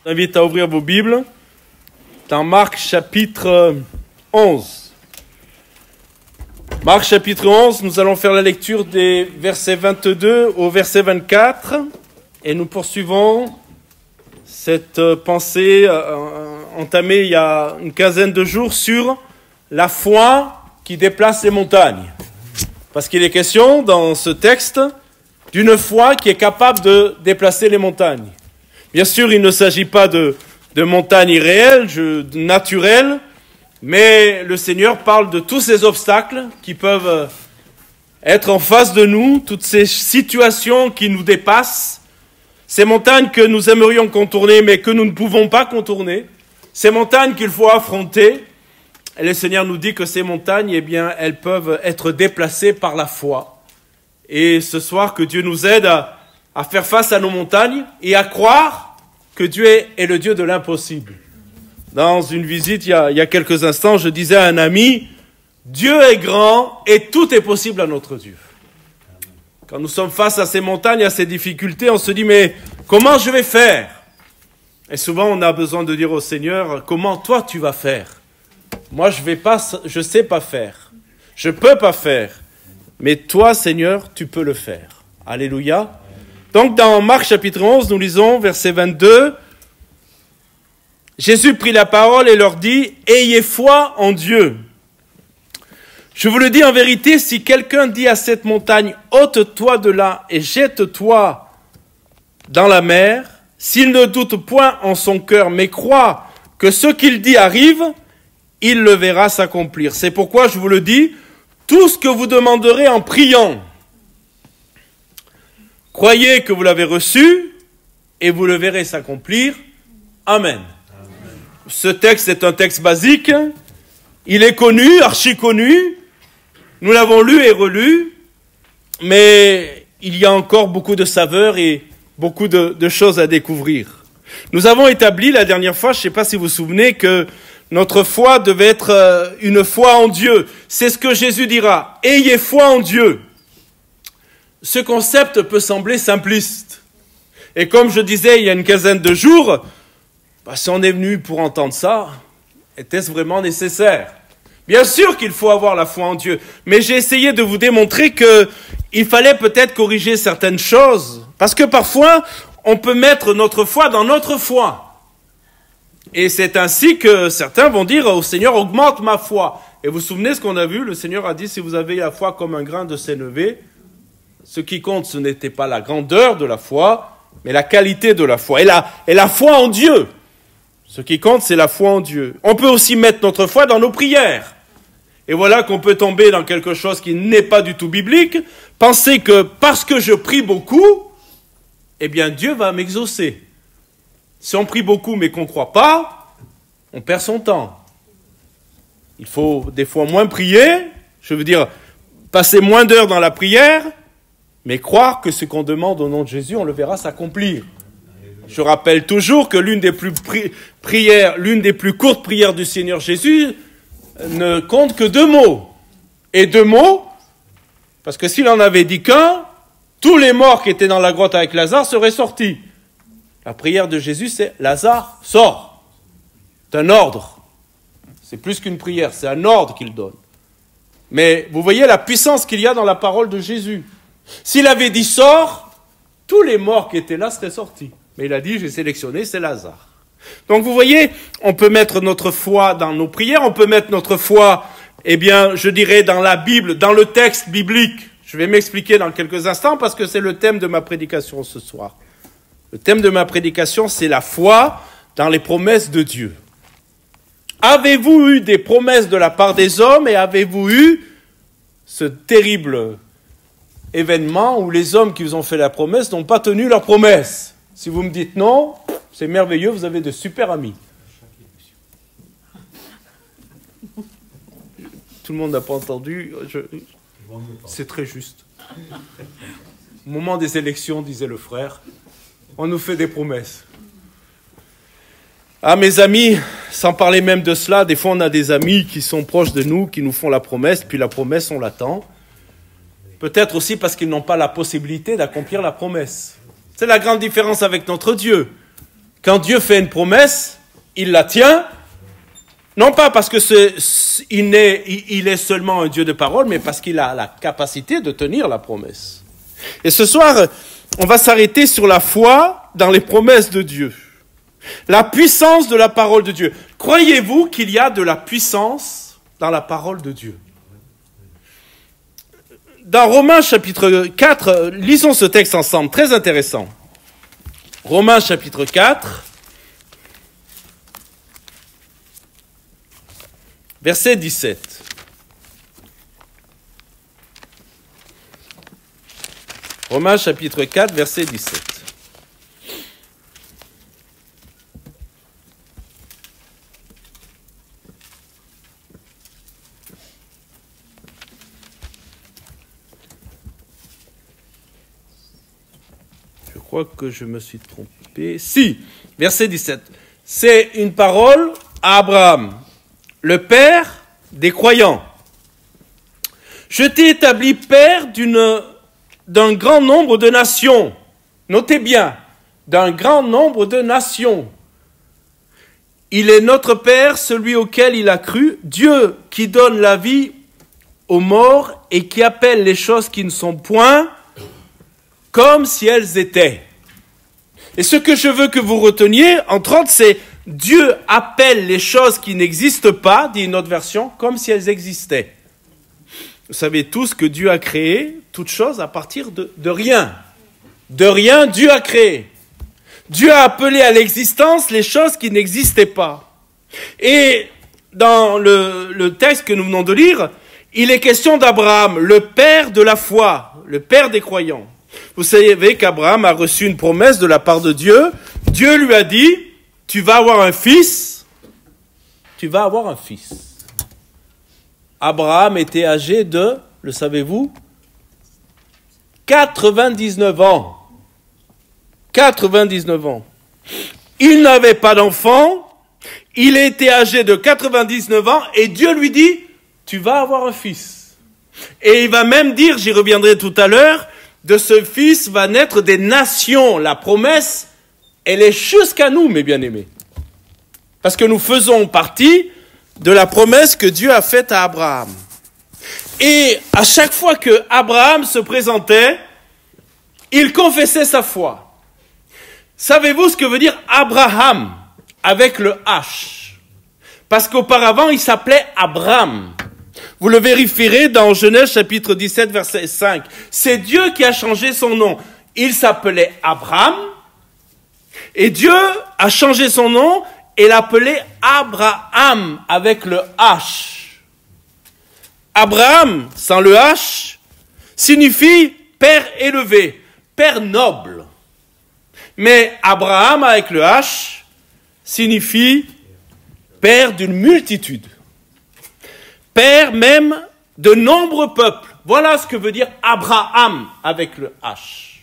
Je vous invite à ouvrir vos Bibles dans Marc chapitre 11. Marc chapitre 11, nous allons faire la lecture des versets 22 au verset 24 et nous poursuivons cette pensée entamée il y a une quinzaine de jours sur la foi qui déplace les montagnes. Parce qu'il est question dans ce texte d'une foi qui est capable de déplacer les montagnes. Bien sûr, il ne s'agit pas de montagnes irréelles, naturelles, mais le Seigneur parle de tous ces obstacles qui peuvent être en face de nous, toutes ces situations qui nous dépassent, ces montagnes que nous aimerions contourner mais que nous ne pouvons pas contourner, ces montagnes qu'il faut affronter. Et le Seigneur nous dit que ces montagnes, eh bien, elles peuvent être déplacées par la foi. Et ce soir, que Dieu nous aide à faire face à nos montagnes et à croire que Dieu est le Dieu de l'impossible. Dans une visite, il y a quelques instants, je disais à un ami, Dieu est grand et tout est possible à notre Dieu. Quand nous sommes face à ces montagnes, à ces difficultés, on se dit, mais comment je vais faire? Et souvent, on a besoin de dire au Seigneur, comment toi tu vas faire? Moi, je sais pas faire. Je peux pas faire. Mais toi, Seigneur, tu peux le faire. Alléluia. Donc, dans Marc chapitre 11, nous lisons verset 22. Jésus prit la parole et leur dit, « Ayez foi en Dieu. Je vous le dis en vérité, si quelqu'un dit à cette montagne, « Ôte-toi de là et jette-toi dans la mer », s'il ne doute point en son cœur, mais croit que ce qu'il dit arrive, il le verra s'accomplir. C'est pourquoi je vous le dis, tout ce que vous demanderez en priant, croyez que vous l'avez reçu et vous le verrez s'accomplir. Amen. Ce texte est un texte basique. Il est connu, archi connu. Nous l'avons lu et relu. Mais il y a encore beaucoup de saveurs et beaucoup de choses à découvrir. Nous avons établi la dernière fois, je ne sais pas si vous vous souvenez, que notre foi devait être une foi en Dieu. C'est ce que Jésus dira. Ayez foi en Dieu. Ce concept peut sembler simpliste. Et comme je disais il y a une quinzaine de jours, si on est venu pour entendre ça, était-ce vraiment nécessaire? Bien sûr qu'il faut avoir la foi en Dieu, mais j'ai essayé de vous démontrer qu'il fallait peut-être corriger certaines choses, parce que parfois, on peut mettre notre foi dans notre foi. Et c'est ainsi que certains vont dire au Seigneur, augmente ma foi. Et vous vous souvenez ce qu'on a vu? Le Seigneur a dit, si vous avez la foi comme un grain de sénévé, ce qui compte, ce n'était pas la grandeur de la foi, mais la qualité de la foi. Et la foi en Dieu. Ce qui compte, c'est la foi en Dieu. On peut aussi mettre notre foi dans nos prières. Et voilà qu'on peut tomber dans quelque chose qui n'est pas du tout biblique. Penser que parce que je prie beaucoup, eh bien Dieu va m'exaucer. Si on prie beaucoup mais qu'on ne croit pas, on perd son temps. Il faut des fois moins prier, je veux dire, passer moins d'heures dans la prière, mais croire que ce qu'on demande au nom de Jésus, on le verra s'accomplir. Je rappelle toujours que l'une des plus courtes prières du Seigneur Jésus ne compte que 2 mots. Et 2 mots, parce que s'il en avait dit qu'un, tous les morts qui étaient dans la grotte avec Lazare seraient sortis. La prière de Jésus, c'est « Lazare, sors ». C'est un ordre. C'est plus qu'une prière, c'est un ordre qu'il donne. Mais vous voyez la puissance qu'il y a dans la parole de Jésus. S'il avait dit « Sors », tous les morts qui étaient là seraient sortis. Mais il a dit « J'ai sélectionné, c'est Lazare ». Donc vous voyez, on peut mettre notre foi dans nos prières, on peut mettre notre foi, eh bien, je dirais dans la Bible, dans le texte biblique. Je vais m'expliquer dans quelques instants parce que c'est le thème de ma prédication ce soir. Le thème de ma prédication, c'est la foi dans les promesses de Dieu. Avez-vous eu des promesses de la part des hommes et avez-vous eu ce terrible événement où les hommes qui vous ont fait la promesse n'ont pas tenu leur promesse? Si vous me dites non, c'est merveilleux, vous avez de super amis. Tout le monde n'a pas entendu. C'est très juste. Au moment des élections, disait le frère, on nous fait des promesses. Ah, mes amis, sans parler même de cela, des fois on a des amis qui sont proches de nous, qui nous font la promesse, puis la promesse, on l'attend. Peut-être aussi parce qu'ils n'ont pas la possibilité d'accomplir la promesse. C'est la grande différence avec notre Dieu. Quand Dieu fait une promesse, il la tient, non pas parce que il est seulement un Dieu de parole, mais parce qu'il a la capacité de tenir la promesse. Et ce soir, on va s'arrêter sur la foi dans les promesses de Dieu. La puissance de la parole de Dieu. Croyez-vous qu'il y a de la puissance dans la parole de Dieu? Dans Romains chapitre 4, lisons ce texte ensemble, très intéressant. Romains chapitre 4, verset 17. Romains chapitre 4, verset 17. Je crois que je me suis trompé. Si, verset 17. C'est une parole à Abraham, le père des croyants. Je t'ai établi père d'un grand nombre de nations. Notez bien, d'un grand nombre de nations. Il est notre Père, celui auquel il a cru, Dieu qui donne la vie aux morts et qui appelle les choses qui ne sont point comme si elles étaient. Et ce que je veux que vous reteniez, entre autres, c'est Dieu appelle les choses qui n'existent pas, dit une autre version, comme si elles existaient. Vous savez tous que Dieu a créé toutes choses à partir de rien. De rien, Dieu a créé. Dieu a appelé à l'existence les choses qui n'existaient pas. Et dans le texte que nous venons de lire, il est question d'Abraham, le père de la foi, le père des croyants. Vous savez qu'Abraham a reçu une promesse de la part de Dieu. Dieu lui a dit, tu vas avoir un fils. Tu vas avoir un fils. Abraham était âgé de, le savez-vous, 99 ans. 99 ans. Il n'avait pas d'enfant. Il était âgé de 99 ans et Dieu lui dit, tu vas avoir un fils. Et il va même dire, j'y reviendrai tout à l'heure, de ce fils va naître des nations. La promesse, elle est jusqu'à nous, mes bien-aimés. Parce que nous faisons partie de la promesse que Dieu a faite à Abraham. Et à chaque fois que Abraham se présentait, il confessait sa foi. Savez-vous ce que veut dire Abraham avec le H? Parce qu'auparavant, il s'appelait Abram. Vous le vérifierez dans Genèse chapitre 17, verset 5. C'est Dieu qui a changé son nom. Il s'appelait Abraham, et Dieu a changé son nom et l'appelait Abraham avec le H. Abraham, sans le H, signifie père élevé, père noble. Mais Abraham avec le H signifie père d'une multitude. Père même de nombreux peuples. Voilà ce que veut dire Abraham avec le H.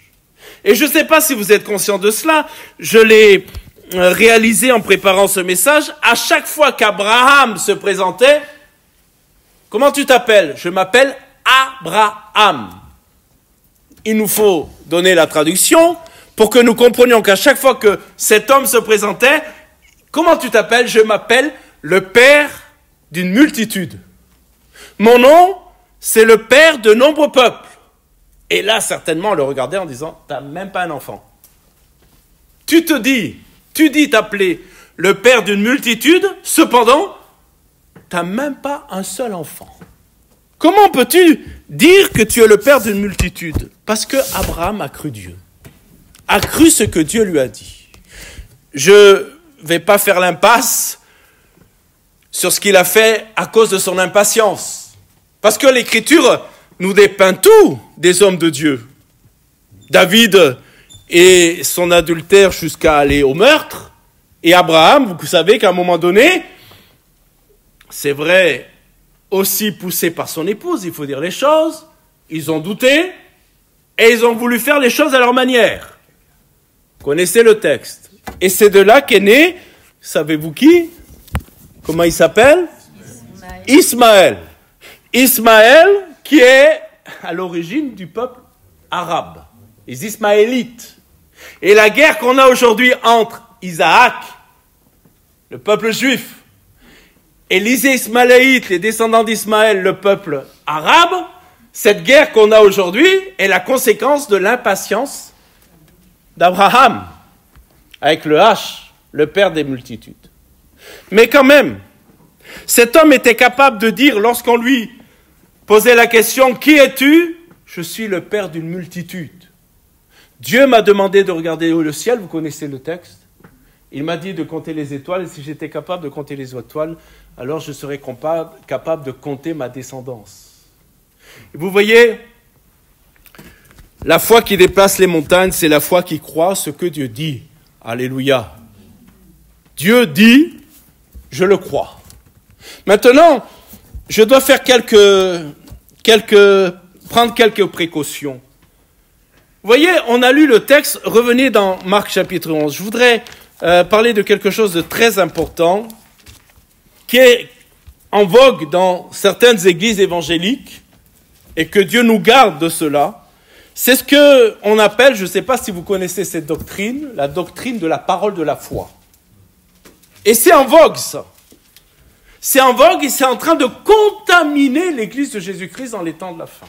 Et je ne sais pas si vous êtes conscient de cela, je l'ai réalisé en préparant ce message. À chaque fois qu'Abraham se présentait, comment tu t'appelles? Je m'appelle Abraham. Il nous faut donner la traduction pour que nous comprenions qu'à chaque fois que cet homme se présentait, comment tu t'appelles? Je m'appelle le père d'une multitude. Mon nom, c'est le père de nombreux peuples. Et là, certainement, on le regardait en disant, t'as même pas un enfant. Tu dis t'appeler le père d'une multitude, cependant, t'as même pas un seul enfant. Comment peux-tu dire que tu es le père d'une multitude? Parce que Abraham a cru Dieu. A cru ce que Dieu lui a dit. Je vais pas faire l'impasse sur ce qu'il a fait à cause de son impatience. Parce que l'Écriture nous dépeint tout des hommes de Dieu. David et son adultère jusqu'à aller au meurtre. Et Abraham, vous savez qu'à un moment donné, c'est vrai, aussi poussé par son épouse, il faut dire les choses, ils ont douté et ils ont voulu faire les choses à leur manière. Connaissez le texte. Et c'est de là qu'est né, savez-vous qui? Comment il s'appelle? Ismaël. Ismaël qui est à l'origine du peuple arabe, les Ismaélites. Et la guerre qu'on a aujourd'hui entre Isaac, le peuple juif, et les Ismaélites, les descendants d'Ismaël, le peuple arabe, cette guerre qu'on a aujourd'hui est la conséquence de l'impatience d'Abraham, avec le H, le père des multitudes. Mais quand même, cet homme était capable de dire, lorsqu'on lui posait la question « Qui es-tu » ? Je suis le père d'une multitude. Dieu m'a demandé de regarder le ciel, vous connaissez le texte. Il m'a dit de compter les étoiles, et si j'étais capable de compter les étoiles, alors je serais capable de compter ma descendance. Et vous voyez, la foi qui déplace les montagnes, c'est la foi qui croit ce que Dieu dit. Alléluia. Dieu dit, je le crois. Maintenant, je dois faire prendre quelques précautions. Vous voyez, on a lu le texte, revenez dans Marc chapitre 11. Je voudrais parler de quelque chose de très important qui est en vogue dans certaines églises évangéliques et que Dieu nous garde de cela. C'est ce qu'on appelle, je ne sais pas si vous connaissez cette doctrine, la doctrine de la parole de la foi. Et c'est en vogue ça. C'est en vogue et c'est en train de contaminer l'église de Jésus-Christ dans les temps de la fin.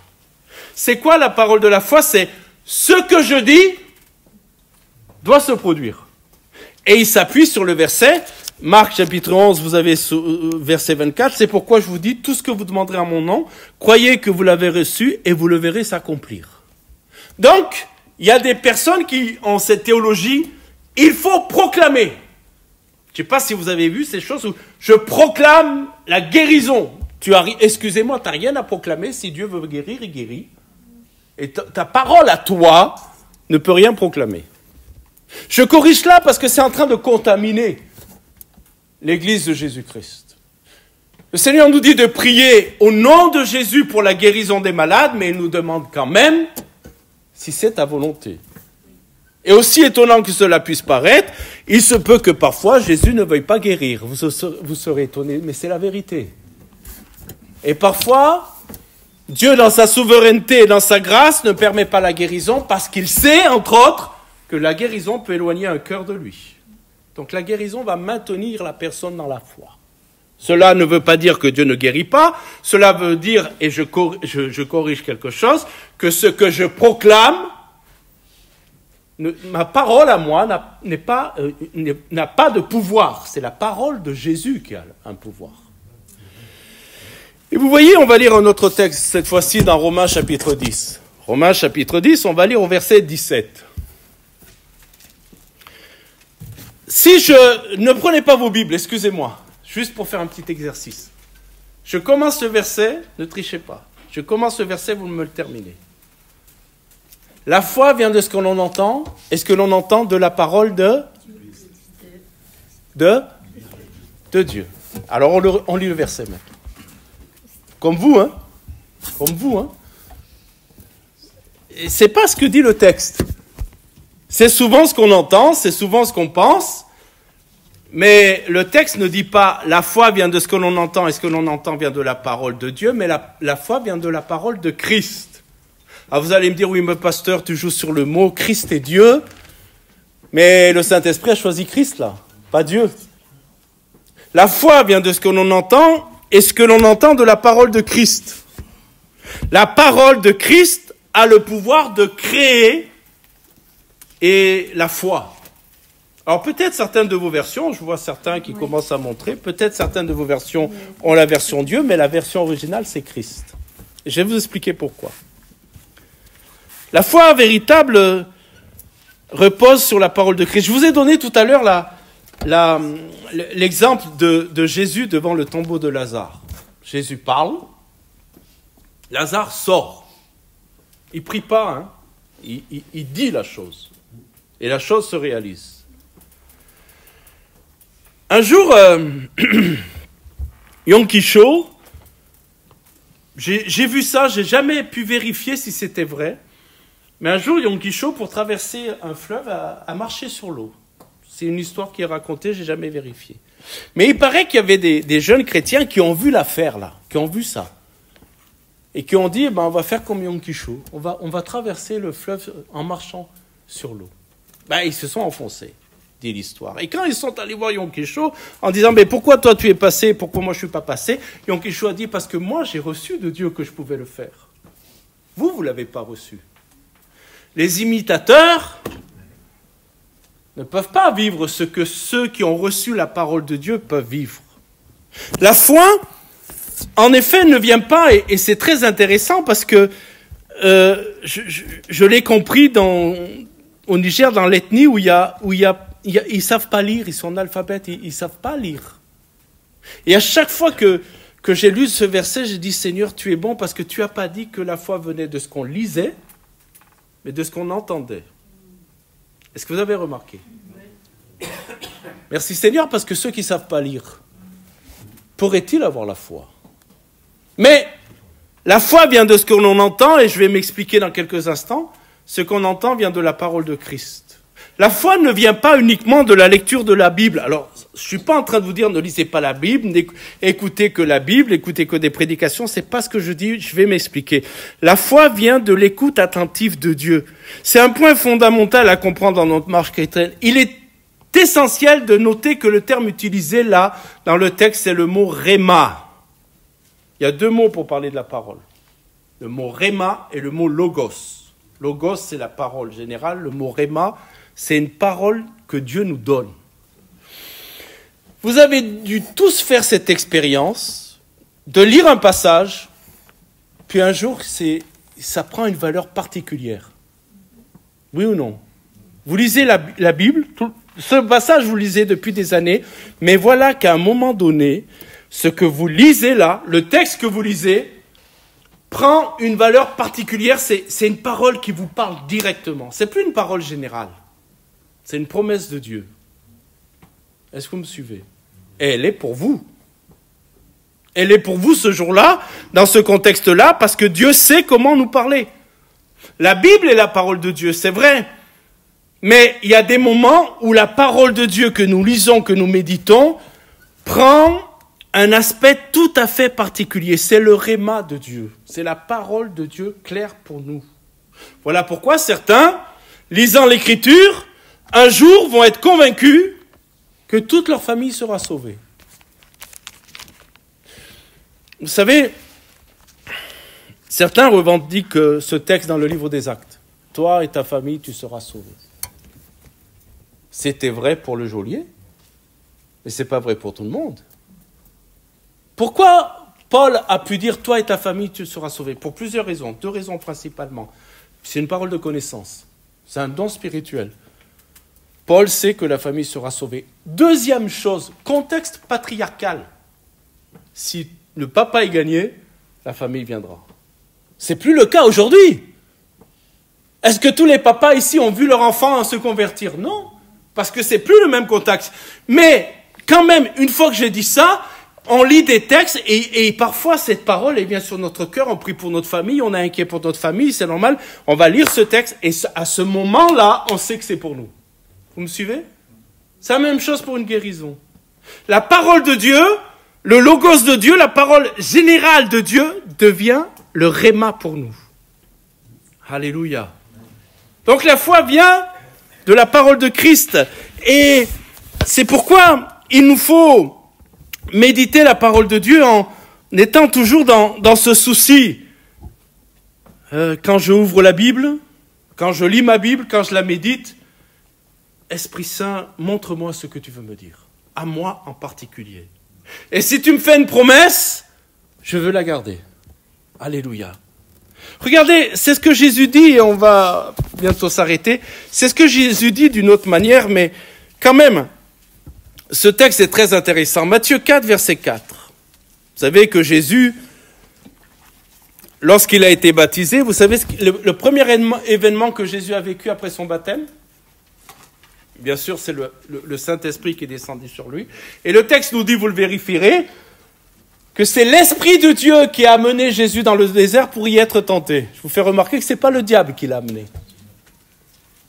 C'est quoi la parole de la foi ? C'est ce que je dis doit se produire. Et il s'appuie sur le verset, Marc chapitre 11, vous avez verset 24, c'est pourquoi je vous dis, tout ce que vous demanderez en mon nom, croyez que vous l'avez reçu et vous le verrez s'accomplir. Donc, il y a des personnes qui ont cette théologie, il faut proclamer. Je ne sais pas si vous avez vu ces choses où je proclame la guérison. Excusez-moi, tu n'as rien à proclamer, si Dieu veut guérir, il guérit. Et ta parole à toi ne peut rien proclamer. Je corrige là parce que c'est en train de contaminer l'église de Jésus-Christ. Le Seigneur nous dit de prier au nom de Jésus pour la guérison des malades, mais il nous demande quand même si c'est ta volonté. Et aussi étonnant que cela puisse paraître, il se peut que parfois Jésus ne veuille pas guérir. Vous serez étonnés, mais c'est la vérité. Et parfois, Dieu, dans sa souveraineté et dans sa grâce, ne permet pas la guérison parce qu'il sait, entre autres, que la guérison peut éloigner un cœur de lui. Donc la guérison va maintenir la personne dans la foi. Cela ne veut pas dire que Dieu ne guérit pas, cela veut dire, et je corrige quelque chose, que ce que je proclame, ma parole à moi n'a pas de pouvoir. C'est la parole de Jésus qui a un pouvoir. Et vous voyez, on va lire un autre texte, cette fois-ci dans Romains chapitre 10. Romains chapitre 10, on va lire au verset 17. Ne prenez pas vos Bibles, excusez-moi, juste pour faire un petit exercice. Je commence ce verset, ne trichez pas. Je commence ce verset, vous me le terminez. La foi vient de ce que l'on entend. Est-ce que l'on entend de la parole de Dieu. Alors on lit le verset maintenant. Comme vous, hein. Et c'est pas ce que dit le texte. C'est souvent ce qu'on entend, c'est souvent ce qu'on pense, mais le texte ne dit pas la foi vient de ce que l'on entend et ce que l'on entend vient de la parole de Dieu, mais la foi vient de la parole de Christ. Alors vous allez me dire, oui, mais pasteur, tu joues sur le mot Christ et Dieu, mais le Saint-Esprit a choisi Christ là, pas Dieu. La foi vient de ce que l'on entend et ce que l'on entend de la parole de Christ. La parole de Christ a le pouvoir de créer et la foi. Alors peut-être certaines de vos versions, je vois certains qui commencent à montrer, peut-être certaines de vos versions ont la version Dieu, mais la version originale c'est Christ. Et je vais vous expliquer pourquoi. La foi véritable repose sur la parole de Christ. Je vous ai donné tout à l'heure l'exemple de Jésus devant le tombeau de Lazare. Jésus parle, Lazare sort. Il ne prie pas, hein. Il dit la chose. Et la chose se réalise. Un jour, Yom Kippur, j'ai vu ça, j'ai jamais pu vérifier si c'était vrai, mais un jour, Yom Kippur, pour traverser un fleuve, a marché sur l'eau. C'est une histoire qui est racontée, j'ai jamais vérifié. Mais il paraît qu'il y avait des jeunes chrétiens qui ont vu l'affaire là, qui ont vu ça. Et qui ont dit, on va faire comme Yom Kippur, on va traverser le fleuve en marchant sur l'eau. Ils se sont enfoncés. dit l'histoire. Et quand ils sont allés voir Yom Kisho en disant, mais pourquoi toi tu es passé, pourquoi moi je ne suis pas passé, Yom Kisho a dit, parce que moi j'ai reçu de Dieu que je pouvais le faire. Vous ne l'avez pas reçu. Les imitateurs ne peuvent pas vivre ce que ceux qui ont reçu la parole de Dieu peuvent vivre. La foi, en effet, ne vient pas, et c'est très intéressant parce que je l'ai compris au Niger, dans l'ethnie où ils savent pas lire, ils sont analphabètes, ils savent pas lire. Et à chaque fois que j'ai lu ce verset, j'ai dit, Seigneur, tu es bon parce que tu as pas dit que la foi venait de ce qu'on lisait, mais de ce qu'on entendait. Est-ce que vous avez remarqué? Merci Seigneur, parce que ceux qui ne savent pas lire, pourraient-ils avoir la foi? Mais la foi vient de ce que l'on entend, et je vais m'expliquer dans quelques instants. Ce qu'on entend vient de la parole de Christ. La foi ne vient pas uniquement de la lecture de la Bible. Alors, je ne suis pas en train de vous dire ne lisez pas la Bible, écoutez que la Bible, écoutez que des prédications, c'est pas ce que je dis, je vais m'expliquer. La foi vient de l'écoute attentive de Dieu. C'est un point fondamental à comprendre dans notre marche chrétienne. Il est essentiel de noter que le terme utilisé là, dans le texte, c'est le mot réma. Il y a deux mots pour parler de la parole. Le mot réma et le mot logos. Logos, c'est la parole générale. Le mot réma, c'est une parole que Dieu nous donne. Vous avez dû tous faire cette expérience de lire un passage, puis un jour, ça prend une valeur particulière. Oui ou non? Vous lisez la Bible, ce passage vous lisez depuis des années, mais voilà qu'à un moment donné, ce que vous lisez là, le texte que vous lisez, prend une valeur particulière, c'est une parole qui vous parle directement. C'est plus une parole générale. C'est une promesse de Dieu. Est-ce que vous me suivez? Et elle est pour vous. Elle est pour vous ce jour-là, dans ce contexte-là, parce que Dieu sait comment nous parler. La Bible est la parole de Dieu, c'est vrai. Mais il y a des moments où la parole de Dieu que nous lisons, que nous méditons, prend un aspect tout à fait particulier. C'est le réma de Dieu. C'est la parole de Dieu claire pour nous. Voilà pourquoi certains, lisant l'Écriture, un jour vont être convaincus que toute leur famille sera sauvée. Vous savez, certains revendiquent ce texte dans le livre des Actes. Toi et ta famille, tu seras sauvés. C'était vrai pour le geôlier, mais ce n'est pas vrai pour tout le monde. Pourquoi Paul a pu dire « Toi et ta famille, tu seras sauvés » ? Pour plusieurs raisons, deux raisons principalement. C'est une parole de connaissance, c'est un don spirituel. Paul sait que la famille sera sauvée. Deuxième chose, contexte patriarcal. Si le papa est gagné, la famille viendra. C'est plus le cas aujourd'hui. Est-ce que tous les papas ici ont vu leur enfant se convertir ? Non, parce que c'est plus le même contexte. Mais quand même, une fois que j'ai dit ça, on lit des textes et parfois cette parole elle vient sur notre cœur, on prie pour notre famille, on est inquiet pour notre famille, c'est normal. On va lire ce texte et à ce moment-là, on sait que c'est pour nous. Vous me suivez ? C'est la même chose pour une guérison. La parole de Dieu, le logos de Dieu, la parole générale de Dieu devient le réma pour nous. Alléluia. Donc la foi vient de la parole de Christ. Et c'est pourquoi il nous faut méditer la parole de Dieu en étant toujours dans ce souci. Quand je ouvre la Bible, quand je lis ma Bible, quand je la médite, Esprit Saint, montre-moi ce que tu veux me dire. À moi en particulier. Et si tu me fais une promesse, je veux la garder. Alléluia. Regardez, c'est ce que Jésus dit, et on va bientôt s'arrêter. C'est ce que Jésus dit d'une autre manière, mais quand même, ce texte est très intéressant. Matthieu 4, verset 4. Vous savez que Jésus, lorsqu'il a été baptisé, vous savez le premier événement que Jésus a vécu après son baptême ? Bien sûr, c'est le Saint-Esprit qui est descendu sur lui. Et le texte nous dit, vous le vérifierez, que c'est l'Esprit de Dieu qui a amené Jésus dans le désert pour y être tenté. Je vous fais remarquer que ce n'est pas le diable qui l'a amené.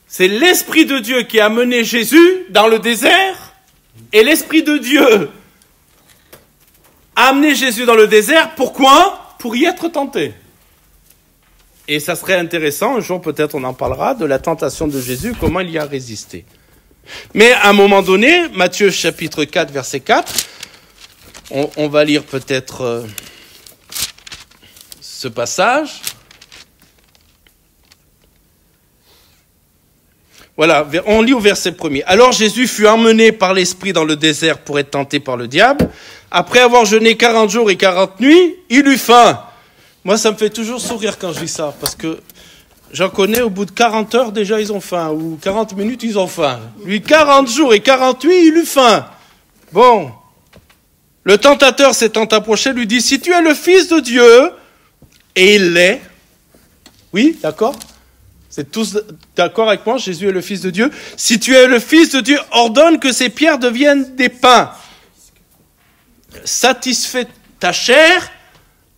C'est l'Esprit de Dieu qui a amené Jésus dans le désert, et l'Esprit de Dieu a amené Jésus dans le désert. Pourquoi ? Pour y être tenté. Et ça serait intéressant, un jour peut-être on en parlera, de la tentation de Jésus, comment il y a résisté. Mais à un moment donné, Matthieu chapitre 4, verset 4, on va lire peut-être ce passage. Voilà, on lit au verset 1er. Alors Jésus fut emmené par l'Esprit dans le désert pour être tenté par le diable. Après avoir jeûné 40 jours et 40 nuits, il eut faim. Moi, ça me fait toujours sourire quand je dis ça, parce que j'en connais, au bout de 40 heures, déjà, ils ont faim, ou 40 minutes, ils ont faim. Lui, 40 jours et 40 nuits, il eut faim. Bon. Le tentateur s'étant approché, lui dit, si tu es le Fils de Dieu, et il l'est. Oui, d'accord ? Vous êtes tous d'accord avec moi, Jésus est le Fils de Dieu. Si tu es le Fils de Dieu, ordonne que ces pierres deviennent des pains. Satisfais ta chair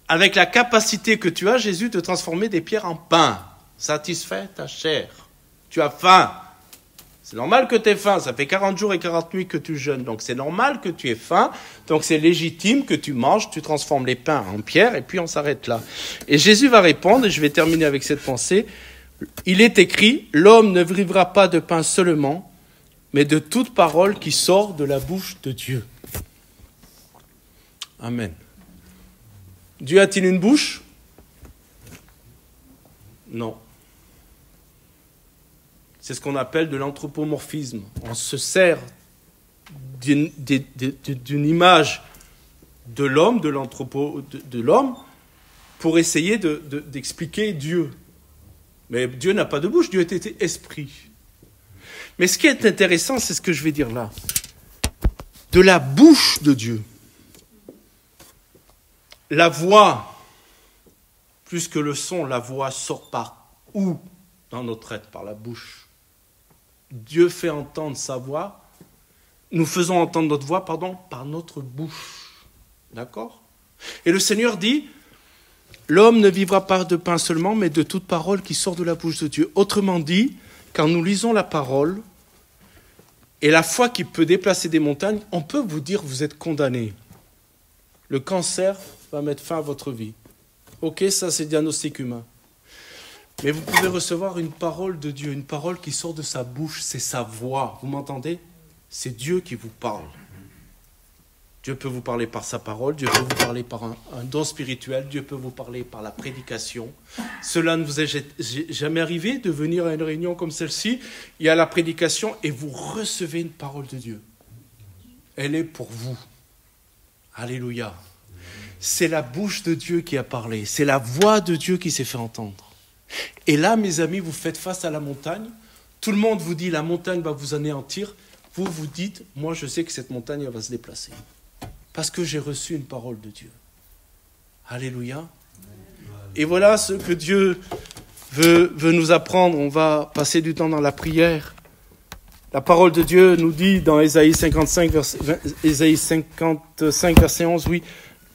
avec la capacité que tu as, Jésus, de transformer des pierres en pain. Satisfais ta chair. Tu as faim. C'est normal que tu aies faim. Ça fait 40 jours et 40 nuits que tu jeûnes. Donc c'est normal que tu aies faim. Donc c'est légitime que tu manges, tu transformes les pains en pierres et puis on s'arrête là. Et Jésus va répondre, et je vais terminer avec cette pensée. Il est écrit, l'homme ne vivra pas de pain seulement, mais de toute parole qui sort de la bouche de Dieu. Amen. Dieu a-t-il une bouche ? Non. C'est ce qu'on appelle de l'anthropomorphisme. On se sert d'une image de l'homme, de l'homme, pour essayer d'expliquer Dieu. Mais Dieu n'a pas de bouche, Dieu était esprit. Mais ce qui est intéressant, c'est ce que je vais dire là. De la bouche de Dieu. La voix, plus que le son, la voix sort par où dans notre être ? Par la bouche. Dieu fait entendre sa voix. Nous faisons entendre notre voix, par notre bouche. D'accord ? Et le Seigneur dit, l'homme ne vivra pas de pain seulement, mais de toute parole qui sort de la bouche de Dieu. Autrement dit, quand nous lisons la parole, et la foi qui peut déplacer des montagnes, on peut vous dire, vous êtes condamné. Le cancer va mettre fin à votre vie. Ok, ça c'est diagnostic humain. Mais vous pouvez recevoir une parole de Dieu, une parole qui sort de sa bouche, c'est sa voix. Vous m'entendez ? C'est Dieu qui vous parle. Dieu peut vous parler par sa parole, Dieu peut vous parler par un don spirituel, Dieu peut vous parler par la prédication. Cela ne vous est jamais arrivé de venir à une réunion comme celle-ci, il y a la prédication et vous recevez une parole de Dieu. Elle est pour vous. Alléluia. C'est la bouche de Dieu qui a parlé, c'est la voix de Dieu qui s'est fait entendre. Et là, mes amis, vous faites face à la montagne, tout le monde vous dit la montagne va vous anéantir, vous vous dites, moi je sais que cette montagne elle va se déplacer. Parce que j'ai reçu une parole de Dieu. Alléluia. Et voilà ce que Dieu veut nous apprendre. On va passer du temps dans la prière. La parole de Dieu nous dit dans Ésaïe 55, verset 11, oui,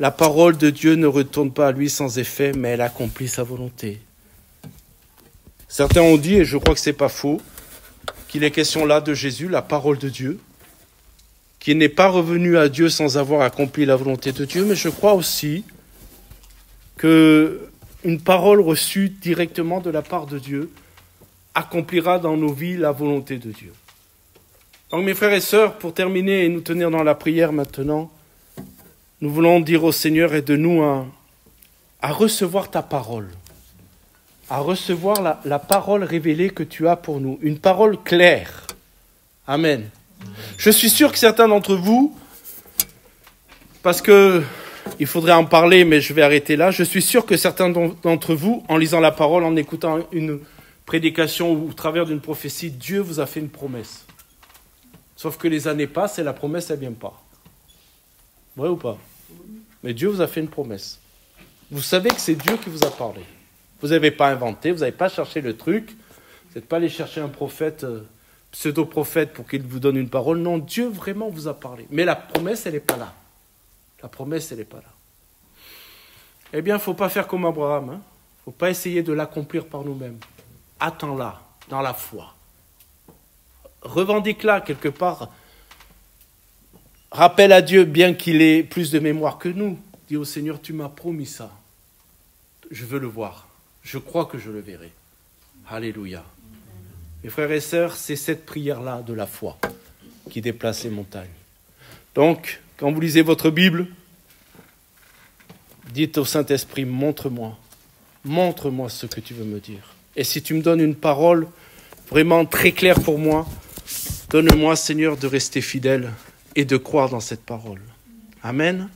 la parole de Dieu ne retourne pas à lui sans effet, mais elle accomplit sa volonté. Certains ont dit, et je crois que ce n'est pas faux, qu'il est question là de Jésus, la parole de Dieu, qui n'est pas revenu à Dieu sans avoir accompli la volonté de Dieu, mais je crois aussi qu'une parole reçue directement de la part de Dieu accomplira dans nos vies la volonté de Dieu. Donc mes frères et sœurs, pour terminer et nous tenir dans la prière maintenant, nous voulons dire au Seigneur, aide-nous à recevoir ta parole, à recevoir la parole révélée que tu as pour nous, une parole claire. Amen. Je suis sûr que certains d'entre vous, parce que il faudrait en parler, mais je vais arrêter là, je suis sûr que certains d'entre vous, en lisant la parole, en écoutant une prédication ou au travers d'une prophétie, Dieu vous a fait une promesse. Sauf que les années passent et la promesse, elle ne vient pas. Vrai ou pas ? Mais Dieu vous a fait une promesse. Vous savez que c'est Dieu qui vous a parlé. Vous n'avez pas inventé, vous n'avez pas cherché le truc, vous n'êtes pas allé chercher un prophète, pseudo-prophète pour qu'il vous donne une parole. Non, Dieu vraiment vous a parlé. Mais la promesse, elle n'est pas là. La promesse, elle n'est pas là. Eh bien, il ne faut pas faire comme Abraham. Il ne faut pas essayer de l'accomplir par nous-mêmes. Attends-la, dans la foi. Revendique-la quelque part. Rappelle à Dieu, bien qu'il ait plus de mémoire que nous. Dis au Seigneur, tu m'as promis ça. Je veux le voir. Je crois que je le verrai. Alléluia. Mes frères et sœurs, c'est cette prière-là de la foi qui déplace les montagnes. Donc, quand vous lisez votre Bible, dites au Saint-Esprit, montre-moi ce que tu veux me dire. Et si tu me donnes une parole vraiment très claire pour moi, donne-moi, Seigneur, de rester fidèle et de croire dans cette parole. Amen.